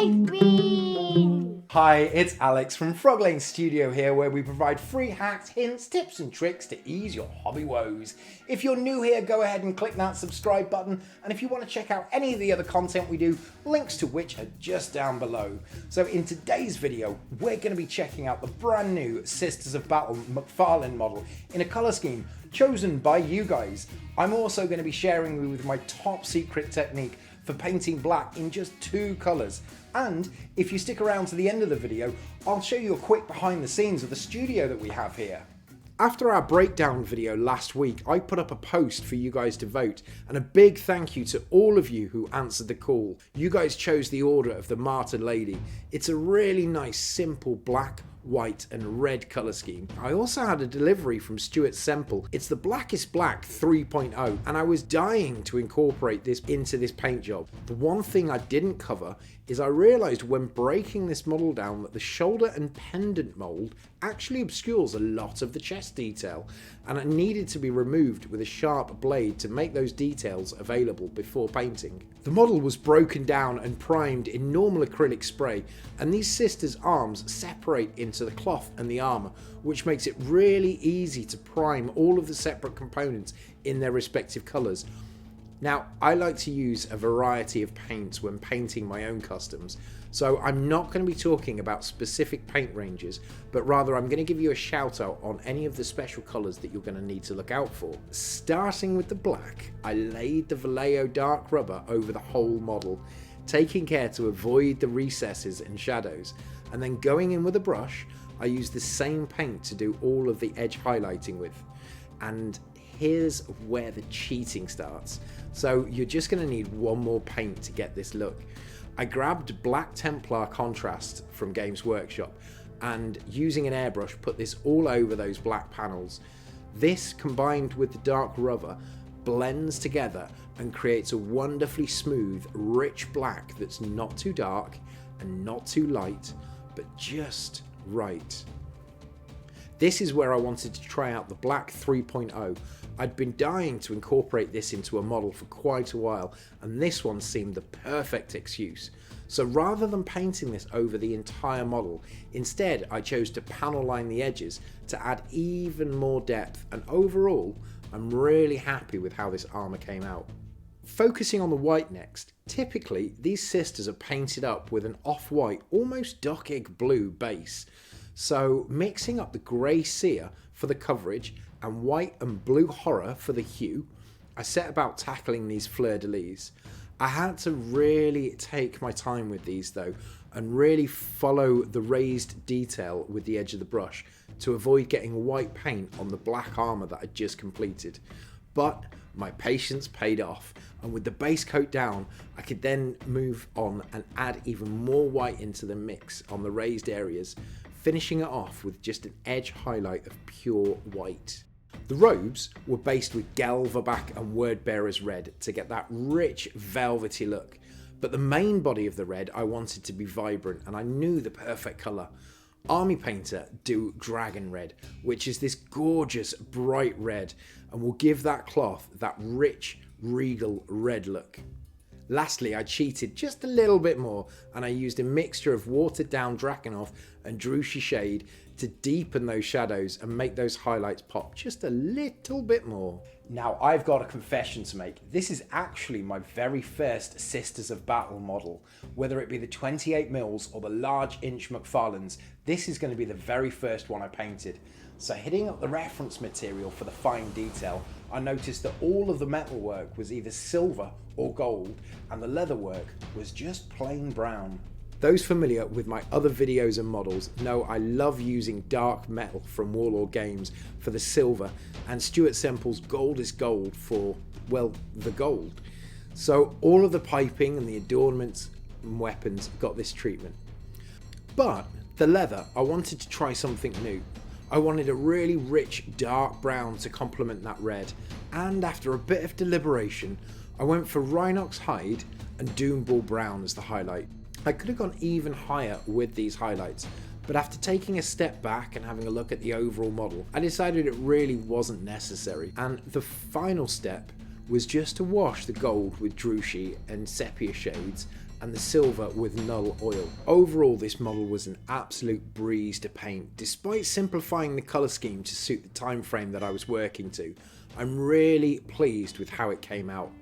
Green! Hi, it's Alex from Frog Lane Studio here, where we provide free hacks, hints, tips and tricks to ease your hobby woes. If you're new here, go ahead and click that subscribe button, and if you want to check out any of the other content we do, links to which are just down below. So in today's video, we're going to be checking out the brand new Sisters of Battle McFarlane model in a colour scheme chosen by you guys. I'm also going to be sharing with my top secret technique for painting black in just 2 colours. And if you stick around to the end of the video, I'll show you a quick behind the scenes of the studio that we have here. After our breakdown video last week, I put up a post for you guys to vote, and a big thank you to all of you who answered the call. You guys chose the order of the Martyr Lady. It's a really nice, simple black, white and red colour scheme. I also had a delivery from Stuart Semple. It's the Blackest Black 3.0, and I was dying to incorporate this into this paint job. The one thing I didn't cover is I realised when breaking this model down that the shoulder and pendant mould actually obscures a lot of the chest detail, and it needed to be removed with a sharp blade to make those details available before painting. The model was broken down and primed in normal acrylic spray, and these sisters' arms separate into the cloth and the armour, which makes it really easy to prime all of the separate components in their respective colours. Now, I like to use a variety of paints when painting my own customs, so I'm not going to be talking about specific paint ranges, but rather I'm going to give you a shout out on any of the special colours that you're going to need to look out for. Starting with the black, I laid the Vallejo dark rubber over the whole model, taking care to avoid the recesses and shadows, and then going in with a brush, I used the same paint to do all of the edge highlighting with. And here's where the cheating starts. So you're just going to need one more paint to get this look. I grabbed Black Templar Contrast from Games Workshop and using an airbrush put this all over those black panels. This combined with the dark rubber blends together and creates a wonderfully smooth, rich black that's not too dark and not too light, but just right. This is where I wanted to try out the Black 3.0. I'd been dying to incorporate this into a model for quite a while, and this one seemed the perfect excuse. So rather than painting this over the entire model, instead I chose to panel line the edges to add even more depth, and overall I'm really happy with how this armour came out. Focusing on the white next, typically these sisters are painted up with an off-white, almost duck egg blue base. So mixing up the grey sear for the coverage and white and blue horror for the hue, I set about tackling these fleur-de-lis. I had to really take my time with these though, and really follow the raised detail with the edge of the brush to avoid getting white paint on the black armour that I just completed. But my patience paid off, and with the base coat down, I could then move on and add even more white into the mix on the raised areas, finishing it off with just an edge highlight of pure white. The robes were based with Gelverback and Wordbearer's red to get that rich velvety look, but the main body of the red I wanted to be vibrant, and I knew the perfect colour. Army Painter do Dragon Red, which is this gorgeous bright red and will give that cloth that rich regal red look. Lastly, I cheated just a little bit more, and I used a mixture of watered down Drakenhof and Drushi shade to deepen those shadows and make those highlights pop just a little bit more. Now, I've got a confession to make. This is actually my very first Sisters of Battle model. Whether it be the 28mm or the large inch McFarlanes, this is going to be the very first one I painted. So hitting up the reference material for the fine detail, I noticed that all of the metalwork was either silver or gold, and the leatherwork was just plain brown. Those familiar with my other videos and models know I love using dark metal from Warlord Games for the silver, and Stuart Semple's Gold is Gold for, well, the gold. So all of the piping and the adornments and weapons got this treatment. But the leather, I wanted to try something new. I wanted a really rich dark brown to complement that red, and after a bit of deliberation, I went for Rhinox hide and Doomball brown as the highlight. I could have gone even higher with these highlights, but after taking a step back and having a look at the overall model, I decided it really wasn't necessary, and the final step was just to wash the gold with Drushi and sepia shades and the silver with null oil. Overall, this model was an absolute breeze to paint. Despite simplifying the colour scheme to suit the time frame that I was working to, I'm really pleased with how it came out.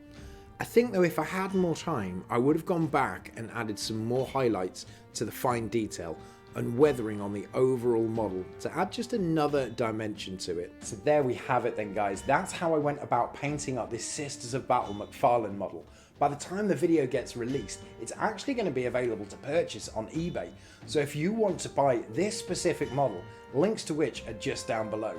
I think though if I had more time, I would have gone back and added some more highlights to the fine detail and weathering on the overall model to add just another dimension to it. So there we have it then, guys. That's how I went about painting up this Sisters of Battle McFarlane model. By the time the video gets released, it's actually going to be available to purchase on eBay. So if you want to buy this specific model, links to which are just down below.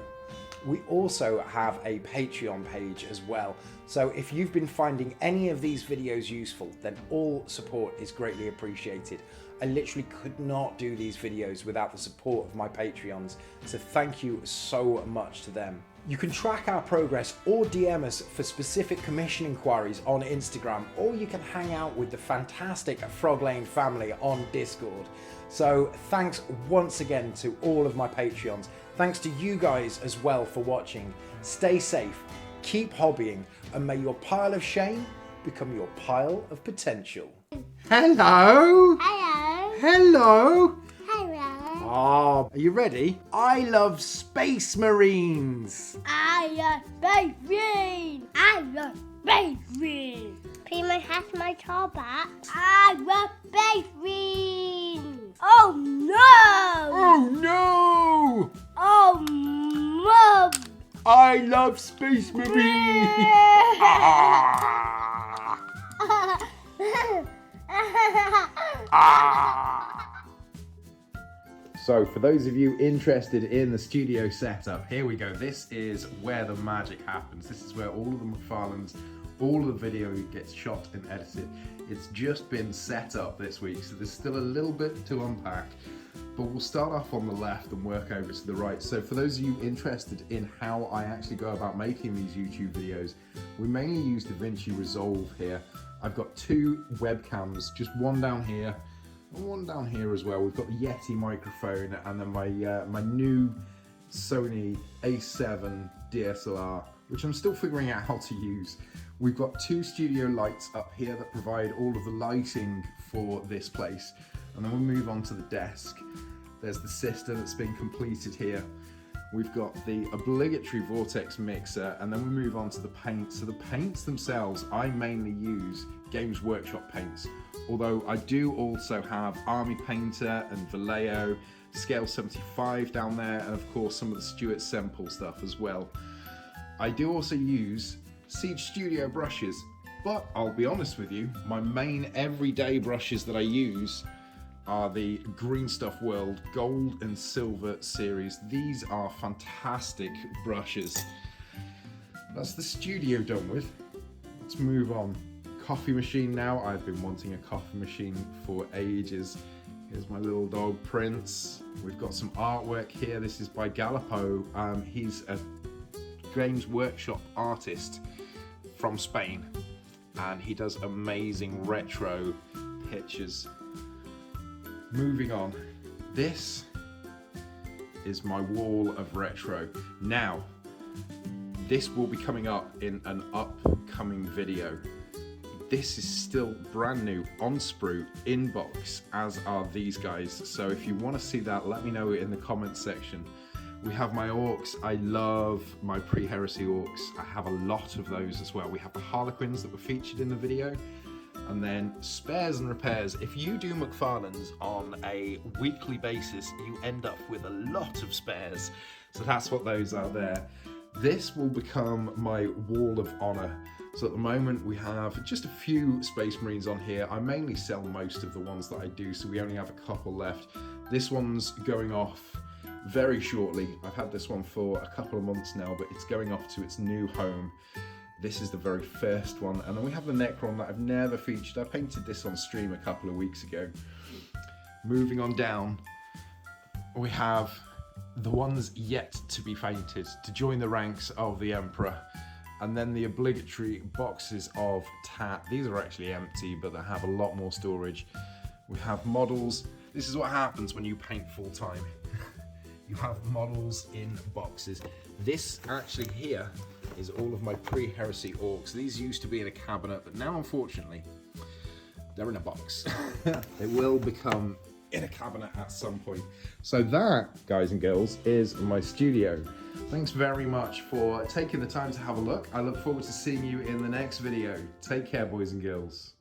We also have a Patreon page as well. So if you've been finding any of these videos useful, then all support is greatly appreciated. I literally could not do these videos without the support of my Patreons, so thank you so much to them. You can track our progress or DM us for specific commission inquiries on Instagram, or you can hang out with the fantastic Froglane family on Discord. So thanks once again to all of my Patreons. Thanks to you guys as well for watching. Stay safe, keep hobbying, and may your pile of shame become your pile of potential. Hello! Hello. Hello! Hello. Oh, are you ready? I love Space Marines! I love Space Marines. I love Space Marines. Primo has my car back. I love Space Marines. Oh no! Oh no! Oh no! I love Space Marines! So for those of you interested in the studio setup, here we go. This is where the magic happens. This is where all of the McFarlanes, all of the video gets shot and edited. It's just been set up this week, so there's still a little bit to unpack, but we'll start off on the left and work over to the right. So for those of you interested in how I actually go about making these YouTube videos, we mainly use DaVinci Resolve here. I've got two webcams, just one down here and one down here as well. We've got the Yeti microphone and then my new Sony A7 DSLR, which I'm still figuring out how to use. We've got two studio lights up here that provide all of the lighting for this place. And then we move on to the desk. There's the sister that's been completed here. We've got the obligatory Vortex mixer, and then we move on to the paint. So the paints themselves, I mainly use Games Workshop paints, although I do also have Army Painter and Vallejo, Scale 75 down there, and of course some of the Stuart Semple stuff as well. I do also use Siege Studio brushes, but I'll be honest with you, my main everyday brushes that I use are the Green Stuff World Gold and Silver series. These are fantastic brushes. That's the studio done with. Let's move on. Coffee machine now. I've been wanting a coffee machine for ages. Here's my little dog Prince. We've got some artwork here. This is by Gallipo. He's a Games Workshop artist from Spain, and he does amazing retro pictures. Moving on, this is my wall of retro. Now, this will be coming up in an upcoming video. This is still brand new, on sprue, in box, as are these guys. So if you want to see that, let me know in the comments section. We have my orcs. I love my pre-heresy orcs. I have a lot of those as well. We have the Harlequins that were featured in the video. And then spares and repairs. If you do McFarlanes on a weekly basis, you end up with a lot of spares. So that's what those are there. This will become my wall of honor. So at the moment we have just a few Space Marines on here. I mainly sell most of the ones that I do, so we only have a couple left. This one's going off very shortly. I've had this one for a couple of months now, but it's going off to its new home. This is the very first one, and then we have the Necron that I've never featured. I painted this on stream a couple of weeks ago. Moving on down, we have the ones yet to be painted to join the ranks of the Emperor, and then the obligatory boxes of Tat. These are actually empty, but they have a lot more storage. We have models. This is what happens when you paint full time. You have models in boxes. This actually here is all of my pre-heresy orcs. These used to be in a cabinet, but now unfortunately they're in a box. They will become in a cabinet at some point. So that, guys and girls, is my studio. Thanks very much for taking the time to have a look. I look forward to seeing you in the next video. Take care, boys and girls.